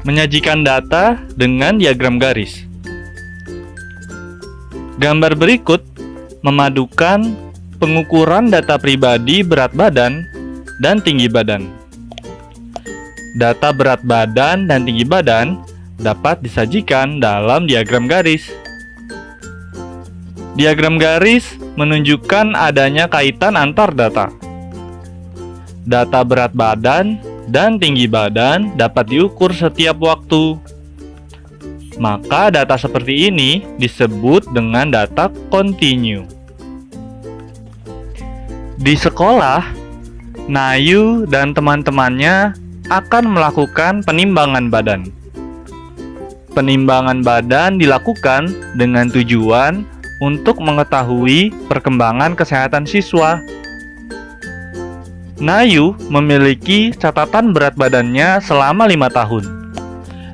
Menyajikan data dengan diagram garis. Gambar berikut memadukan pengukuran data pribadi berat badan dan tinggi badan. Data berat badan dan tinggi badan dapat disajikan dalam diagram garis. Diagram garis menunjukkan adanya kaitan antar data. Data berat badan dan tinggi badan dapat diukur setiap waktu. Maka data seperti ini disebut dengan data kontinu. Di sekolah, Nayu dan teman-temannya akan melakukan penimbangan badan. Penimbangan badan dilakukan dengan tujuan untuk mengetahui perkembangan kesehatan siswa. Nayu memiliki catatan berat badannya selama 5 tahun,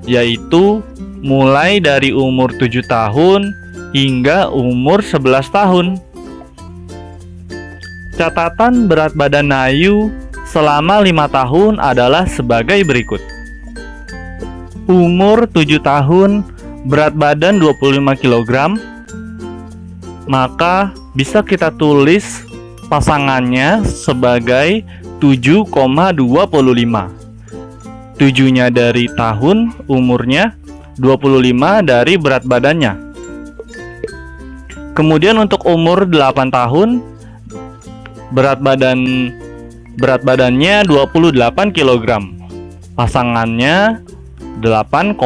yaitu mulai dari umur 7 tahun hingga umur 11 tahun. Catatan berat badan Nayu selama 5 tahun adalah sebagai berikut. Umur 7 tahun, berat badan 25 kg, maka bisa kita tulis pasangannya sebagai 7,25. 7-nya dari tahun umurnya, 25 dari berat badannya. Kemudian untuk umur 8 tahun, berat badannya 28 kg. Pasangannya 8,28.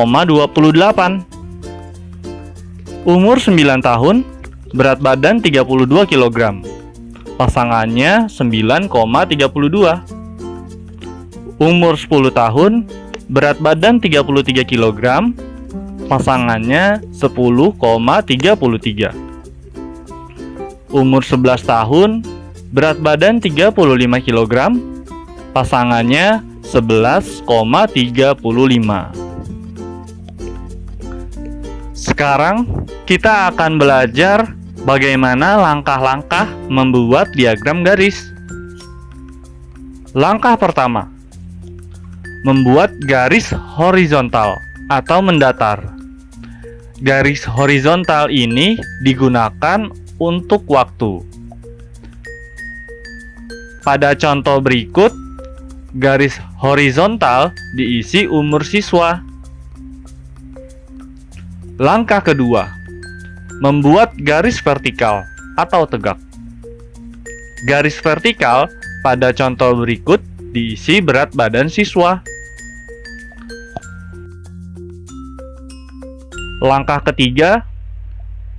Umur 9 tahun, berat badan 32 kg. Pasangannya 9,32. Umur 10 tahun, berat badan 33 kg. Pasangannya 10,33. Umur 11 tahun, berat badan 35 kg. Pasangannya 11,35. Sekarang kita akan belajar bagaimana langkah-langkah membuat diagram garis. Langkah pertama, membuat garis horizontal atau mendatar. Garis horizontal ini digunakan untuk waktu. Pada contoh berikut, garis horizontal diisi umur siswa. Langkah kedua, membuat garis vertikal atau tegak. Garis vertikal pada contoh berikut diisi berat badan siswa. Langkah ketiga,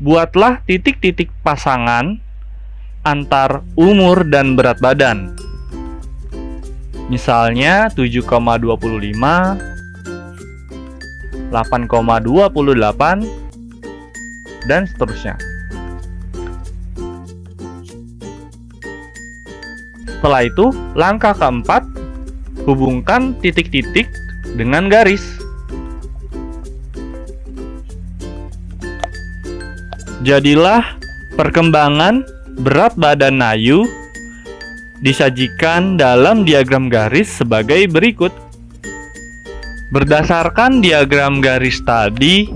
buatlah titik-titik pasangan antar umur dan berat badan. Misalnya 7,25, 8,28, dan seterusnya. Setelah itu, langkah keempat, hubungkan titik-titik dengan garis. Jadilah perkembangan berat badan Nayu disajikan dalam diagram garis sebagai berikut. Berdasarkan diagram garis tadi,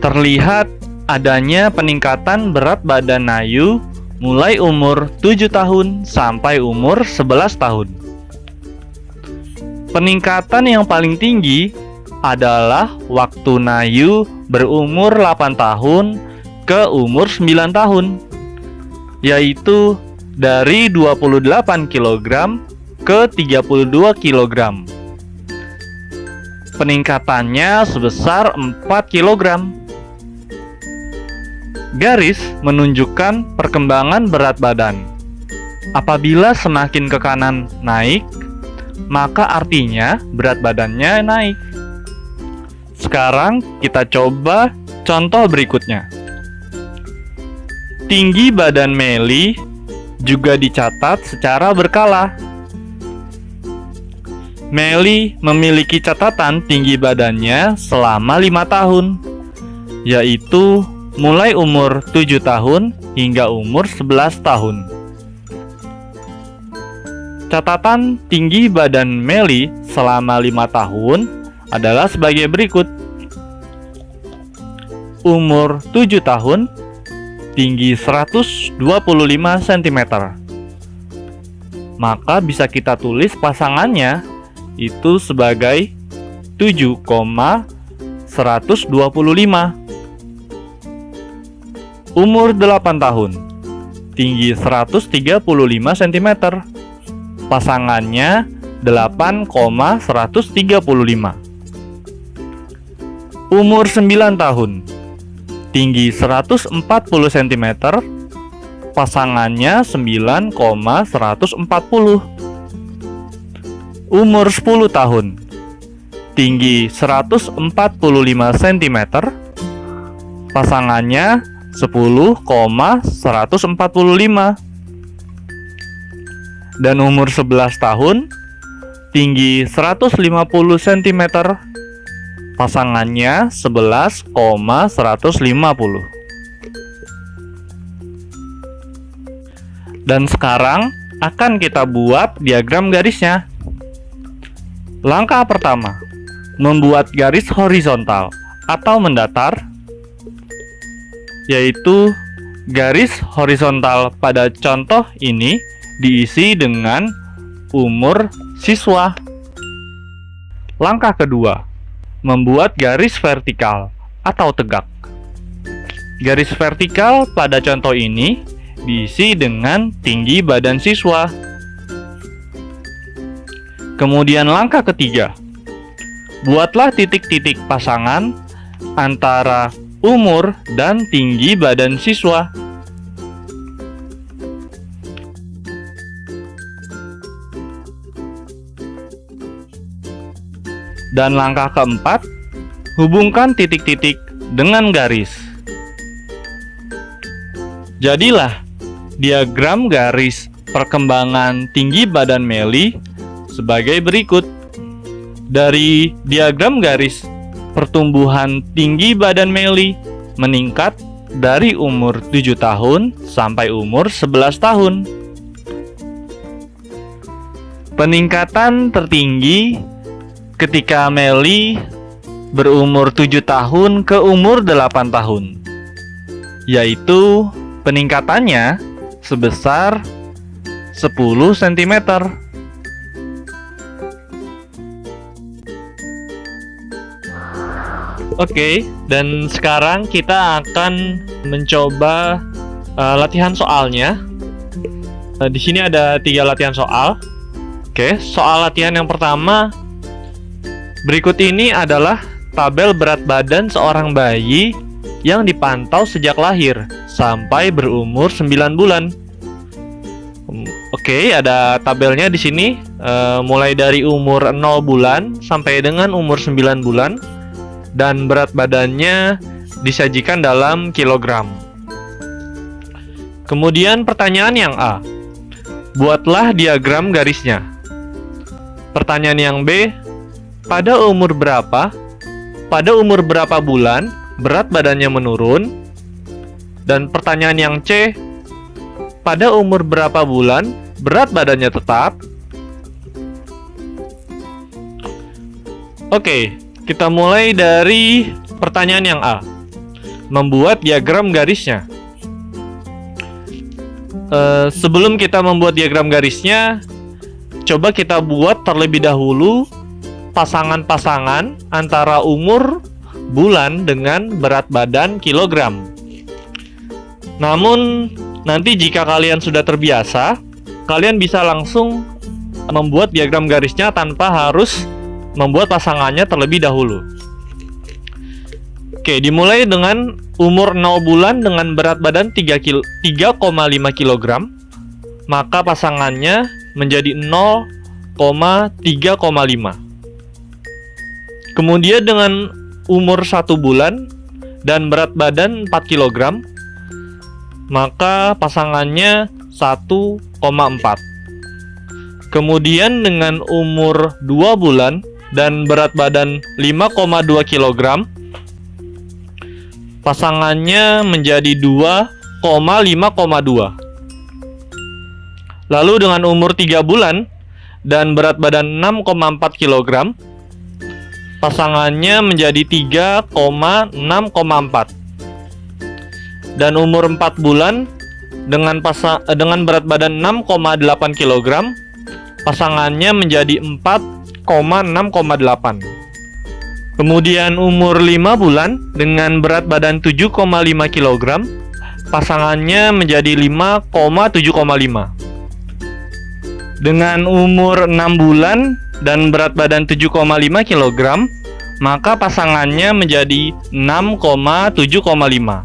terlihat adanya peningkatan berat badan Nayu mulai umur 7 tahun sampai umur 11 tahun. Peningkatan yang paling tinggi adalah waktu Nayu berumur 8 tahun ke umur 9 tahun, yaitu dari 28 kg ke 32 kg. Peningkatannya sebesar 4 kg. Garis menunjukkan perkembangan berat badan, Apabila semakin ke kanan naik, maka artinya berat badannya naik. Sekarang kita coba contoh berikutnya. Tinggi badan Meli juga dicatat secara berkala. Meli memiliki catatan tinggi badannya selama 5 tahun, yaitu mulai umur 7 tahun hingga umur 11 tahun. Catatan tinggi badan Meli selama 5 tahun adalah sebagai berikut. Umur 7 tahun, tinggi 125 cm. Maka bisa kita tulis pasangannya itu sebagai 7,125. Umur 8 tahun, tinggi 135 cm. Pasangannya 8,135. Umur 9 tahun, tinggi 140 cm. Pasangannya 9,140. Umur 10 tahun, tinggi 145 cm. Pasangannya 10,145. Dan umur 11 tahun, tinggi 150 cm. Pasangannya 11,150. Dan sekarang akan kita buat diagram garisnya. Langkah pertama, membuat garis horizontal atau mendatar, yaitu garis horizontal pada contoh ini diisi dengan umur siswa. Langkah kedua, membuat garis vertikal atau tegak. Garis vertikal pada contoh ini diisi dengan tinggi badan siswa. Kemudian langkah ketiga, buatlah titik-titik pasangan antara umur dan tinggi badan siswa. Dan langkah keempat, hubungkan titik-titik dengan garis. Jadilah diagram garis perkembangan tinggi badan Meli sebagai berikut. Dari diagram garis pertumbuhan tinggi badan Meli meningkat dari umur 7 tahun sampai umur 11 tahun. Peningkatan tertinggi ketika Meli berumur 7 tahun ke umur 8 tahun, yaitu peningkatannya sebesar 10 cm. Oke, dan sekarang kita akan mencoba latihan soalnya. Di sini ada 3 latihan soal. Oke, soal latihan yang pertama, berikut ini adalah tabel berat badan seorang bayi yang dipantau sejak lahir sampai berumur 9 bulan. Oke, ada tabelnya di sini, mulai dari umur 0 bulan sampai dengan umur 9 bulan, dan berat badannya disajikan dalam kilogram. Kemudian pertanyaan yang A, buatlah diagram garisnya. Pertanyaan yang B, pada umur berapa bulan berat badannya menurun? Dan pertanyaan yang C, pada umur berapa bulan berat badannya tetap? Oke, kita mulai dari pertanyaan yang A, membuat diagram garisnya. Sebelum kita membuat diagram garisnya, coba kita buat terlebih dahulu pasangan-pasangan antara umur, bulan, dengan berat badan kilogram. Namun, nanti jika kalian sudah terbiasa, kalian bisa langsung membuat diagram garisnya tanpa harus membuat pasangannya terlebih dahulu. Oke, dimulai dengan umur 0 bulan dengan berat badan 3,5 kg. maka pasangannya menjadi 0,3,5. Kemudian dengan umur 1 bulan dan berat badan 4 kg, maka pasangannya 1,4. Kemudian dengan umur 2 bulan dan berat badan 5,2 kg, pasangannya menjadi 2,5,2. Lalu dengan umur 3 bulan dan berat badan 6,4 kg, pasangannya menjadi 3,6,4. Dan umur 4 bulan dengan berat badan 6,8 kg, pasangannya menjadi 4,6,8. Kemudian umur 5 bulan dengan berat badan 7,5 kg, pasangannya menjadi 5,7,5. Dengan umur 6 bulan dan berat badan 7,5 kg, maka pasangannya menjadi 6,7,5.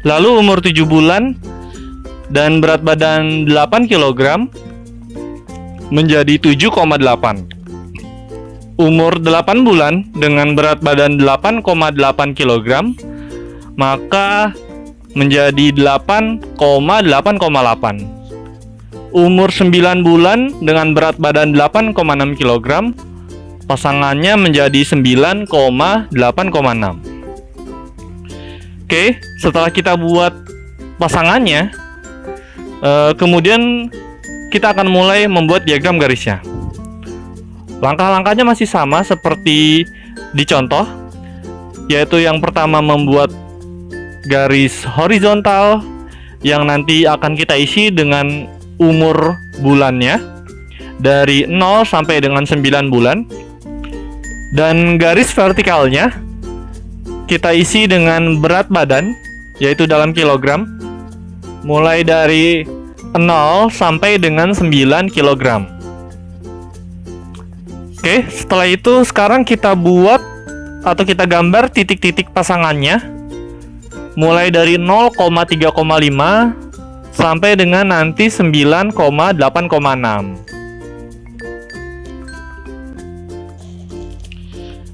Lalu umur 7 bulan dan berat badan 8 kg menjadi 7,8. Umur 8 bulan dengan berat badan 8,8 kg, maka menjadi 8,8,8. Umur 9 bulan dengan berat badan 8,6 kg, pasangannya menjadi 9,8,6. Oke, setelah kita buat pasangannya, kemudian kita akan mulai membuat diagram garisnya. Langkah-langkahnya masih sama seperti di contoh, yaitu yang pertama membuat garis horizontal yang nanti akan kita isi dengan umur bulannya dari 0 sampai dengan 9 bulan. Dan garis vertikalnya kita isi dengan berat badan, yaitu dalam kilogram, mulai dari 0 sampai dengan 9 kg. Oke, setelah itu sekarang kita buat atau kita gambar titik-titik pasangannya, mulai dari 0,3,5 sampai dengan nanti 9,8,6.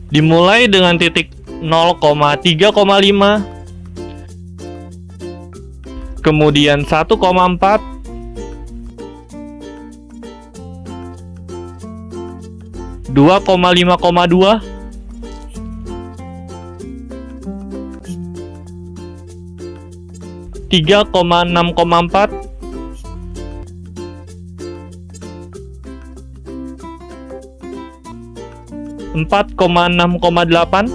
Dimulai dengan titik 0,3,5, kemudian 1,4, 2,5,2, 3,6,4, 4,6,8,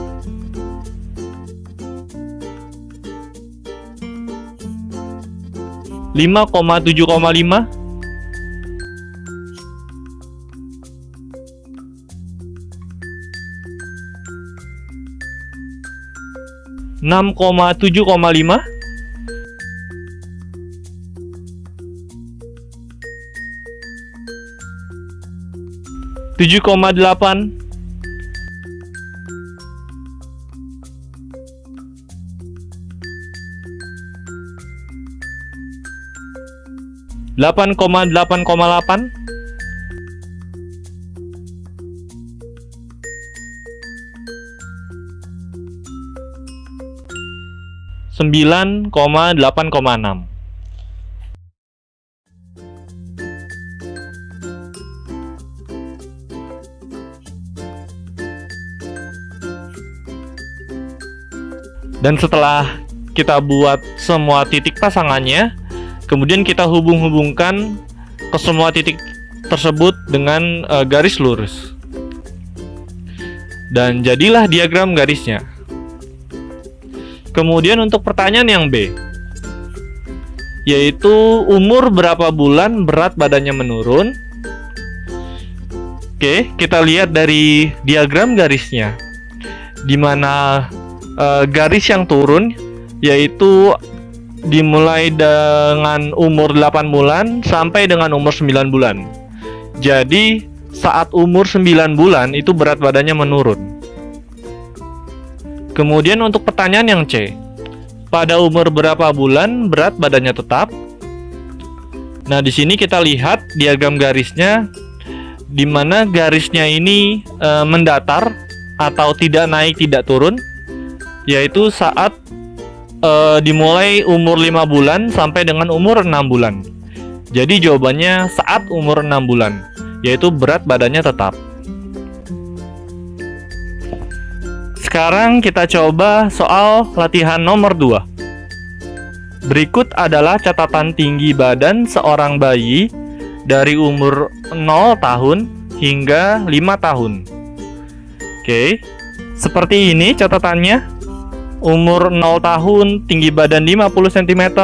5,7,5, 6,7,5, 7,8, 8,8,8, 9,8,6. Dan setelah kita buat semua titik pasangannya, kemudian kita hubung-hubungkan ke semua titik tersebut dengan garis lurus. Dan jadilah diagram garisnya. Kemudian untuk pertanyaan yang B, yaitu umur berapa bulan berat badannya menurun. Oke, kita lihat dari diagram garisnya, di mana garis yang turun yaitu dimulai dengan umur 8 bulan sampai dengan umur 9 bulan. Jadi saat umur 9 bulan itu berat badannya menurun. Kemudian untuk pertanyaan yang C, pada umur berapa bulan berat badannya tetap? Nah, di sini kita lihat diagram garisnya, di mana garisnya ini mendatar atau tidak naik tidak turun, yaitu saat dimulai umur 5 bulan sampai dengan umur 6 bulan. Jadi jawabannya saat umur 6 bulan, yaitu berat badannya tetap. Sekarang kita coba soal latihan nomor 2. Berikut adalah catatan tinggi badan seorang bayi dari umur 0 tahun hingga 5 tahun. Oke, seperti ini catatannya. Umur 0 tahun tinggi badan 50 cm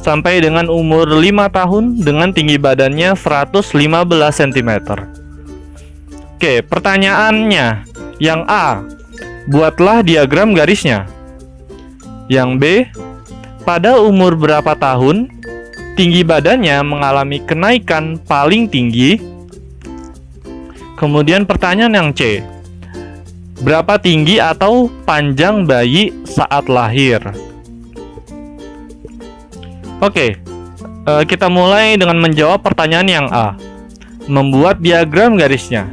sampai dengan umur 5 tahun dengan tinggi badannya 115 cm. Oke, pertanyaannya. Yang A, buatlah diagram garisnya. Yang B, pada umur berapa tahun tinggi badannya mengalami kenaikan paling tinggi? Kemudian pertanyaan yang C, berapa tinggi atau panjang bayi saat lahir? Oke, kita mulai dengan menjawab pertanyaan yang A, membuat diagram garisnya.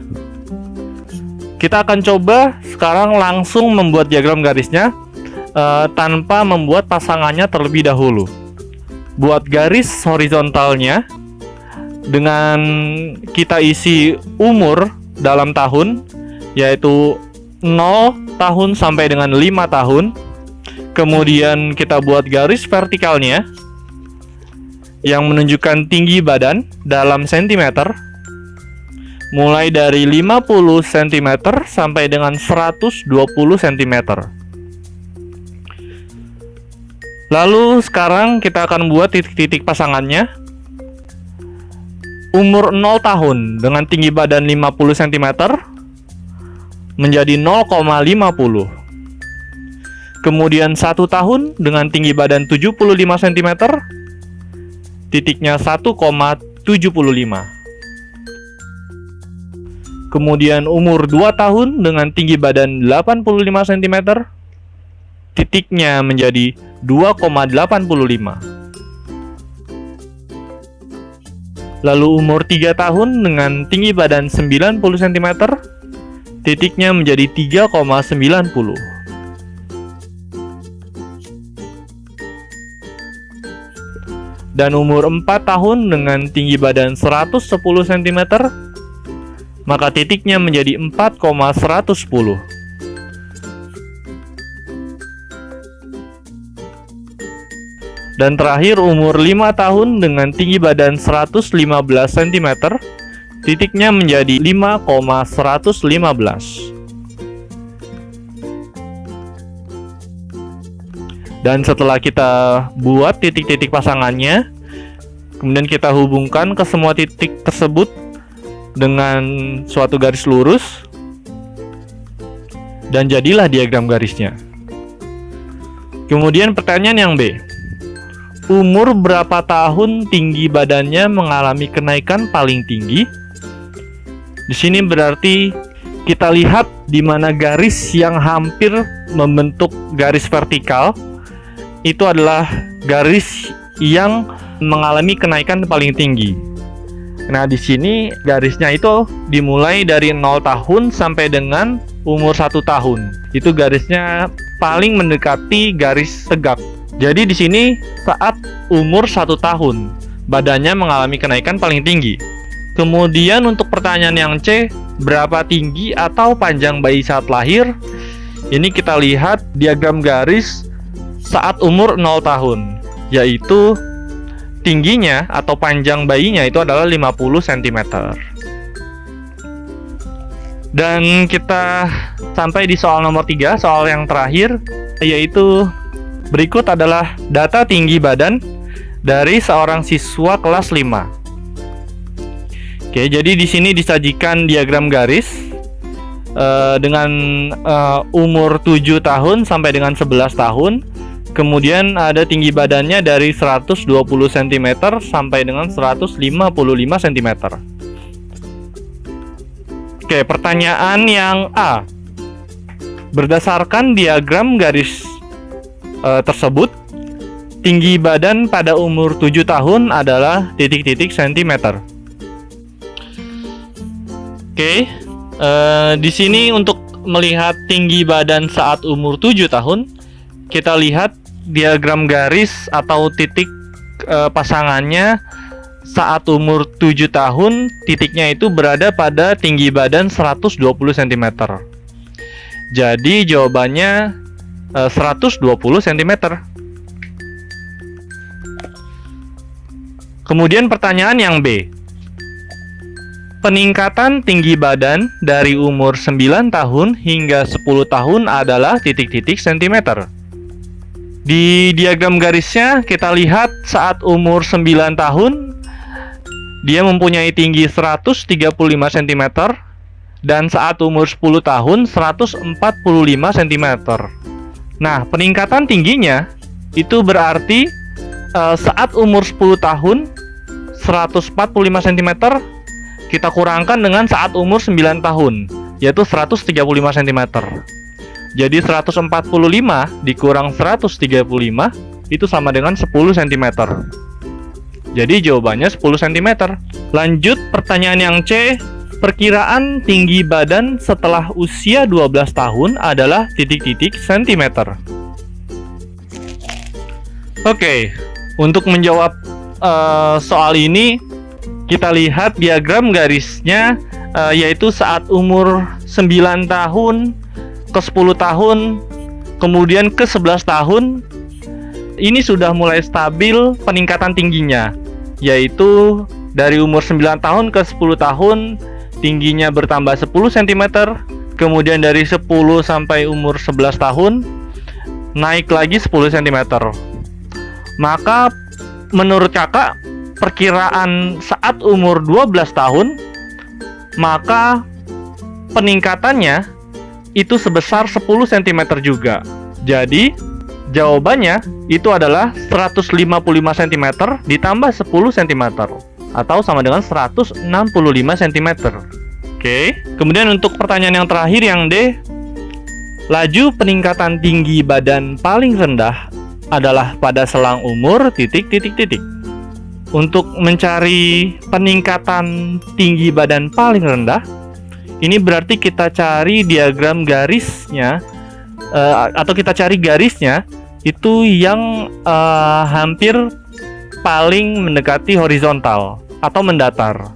Kita akan coba sekarang langsung membuat diagram garisnya tanpa membuat pasangannya terlebih dahulu. Buat garis horizontalnya dengan kita isi umur dalam tahun, yaitu 0 tahun sampai dengan 5 tahun. Kemudian kita buat garis vertikalnya yang menunjukkan tinggi badan dalam sentimeter, mulai dari 50 cm sampai dengan 120 cm. Lalu sekarang kita akan buat titik-titik pasangannya. Umur 0 tahun dengan tinggi badan 50 cm menjadi 0,50. Kemudian 1 tahun dengan tinggi badan 75 cm, titiknya 1,75. Kemudian umur 2 tahun dengan tinggi badan 85 cm, titiknya menjadi 2,85. Lalu umur 3 tahun dengan tinggi badan 90 cm, titiknya menjadi 3,90. Dan umur 4 tahun dengan tinggi badan 110 cm, maka titiknya menjadi 4,110. Dan terakhir umur 5 tahun dengan tinggi badan 115 cm, titiknya menjadi 5,115. Dan setelah kita buat titik-titik pasangannya, kemudian kita hubungkan ke semua titik tersebut dengan suatu garis lurus, dan jadilah diagram garisnya. Kemudian pertanyaan yang B, umur berapa tahun tinggi badannya mengalami kenaikan paling tinggi? Di sini berarti kita lihat di mana garis yang hampir membentuk garis vertikal itu adalah garis yang mengalami kenaikan paling tinggi. Nah, di sini garisnya itu dimulai dari 0 tahun sampai dengan umur 1 tahun. Itu garisnya paling mendekati garis tegak. Jadi di sini saat umur 1 tahun, badannya mengalami kenaikan paling tinggi. Kemudian untuk pertanyaan yang C, berapa tinggi atau panjang bayi saat lahir? Ini kita lihat diagram garis saat umur 0 tahun, yaitu tingginya atau panjang bayinya itu adalah 50 cm. Dan kita sampai di soal nomor 3, soal yang terakhir, yaitu berikut adalah data tinggi badan dari seorang siswa kelas 5. Oke, jadi di sini disajikan diagram garis dengan umur 7 tahun sampai dengan 11 tahun. Kemudian ada tinggi badannya dari 120 cm sampai dengan 155 cm. Oke, pertanyaan yang A. Berdasarkan diagram garis tersebut, tinggi badan pada umur 7 tahun adalah titik-titik sentimeter. Oke, di sini untuk melihat tinggi badan saat umur 7 tahun, kita lihat diagram garis atau titik pasangannya saat umur 7 tahun, titiknya itu berada pada tinggi badan 120 cm. Jadi jawabannya 120 cm. Kemudian pertanyaan yang B. Peningkatan tinggi badan dari umur 9 tahun hingga 10 tahun adalah titik-titik sentimeter. Di diagram garisnya kita lihat saat umur 9 tahun dia mempunyai tinggi 135 cm dan saat umur 10 tahun 145 cm. Nah, peningkatan tingginya itu berarti saat umur 10 tahun 145 cm kita kurangkan dengan saat umur 9 tahun, yaitu 135 cm. Jadi 145 dikurang 135 itu sama dengan 10 cm. Jadi jawabannya 10 cm. Lanjut pertanyaan yang C. Perkiraan tinggi badan setelah usia 12 tahun adalah titik-titik sentimeter. Oke, untuk menjawab soal ini kita lihat diagram garisnya, yaitu saat umur 9 tahun ke 10 tahun kemudian ke 11 tahun ini sudah mulai stabil peningkatan tingginya, yaitu dari umur 9 tahun ke 10 tahun tingginya bertambah 10 cm, kemudian dari 10 sampai umur 11 tahun naik lagi 10 cm. Maka menurut kakak, perkiraan saat umur 12 tahun, maka peningkatannya itu sebesar 10 cm juga. Jadi, jawabannya itu adalah 155 cm ditambah 10 cm atau sama dengan 165 cm. Oke, kemudian untuk pertanyaan yang terakhir yang D, laju peningkatan tinggi badan paling rendah adalah pada selang umur titik-titik-titik. Untuk mencari peningkatan tinggi badan paling rendah, ini berarti kita cari diagram garisnya, atau kita cari garisnya itu yang hampir paling mendekati horizontal atau mendatar.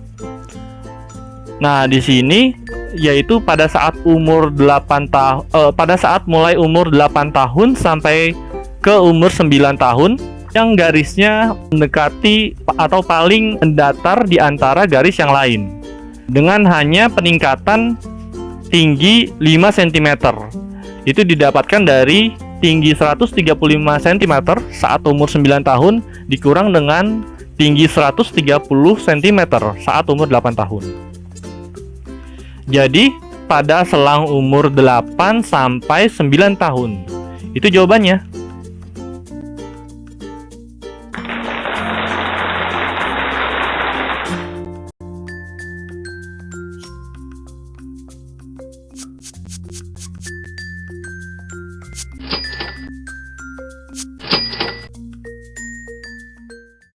Nah, di sini yaitu pada saat umur 8 tahun, pada saat mulai umur 8 tahun sampai ke umur 9 tahun, yang garisnya mendekati atau paling mendatar di antara garis yang lain dengan hanya peningkatan tinggi 5 cm. Itu didapatkan dari tinggi 135 cm saat umur 9 tahun dikurang dengan tinggi 130 cm saat umur 8 tahun. Jadi pada selang umur 8 sampai 9 tahun. Itu jawabannya.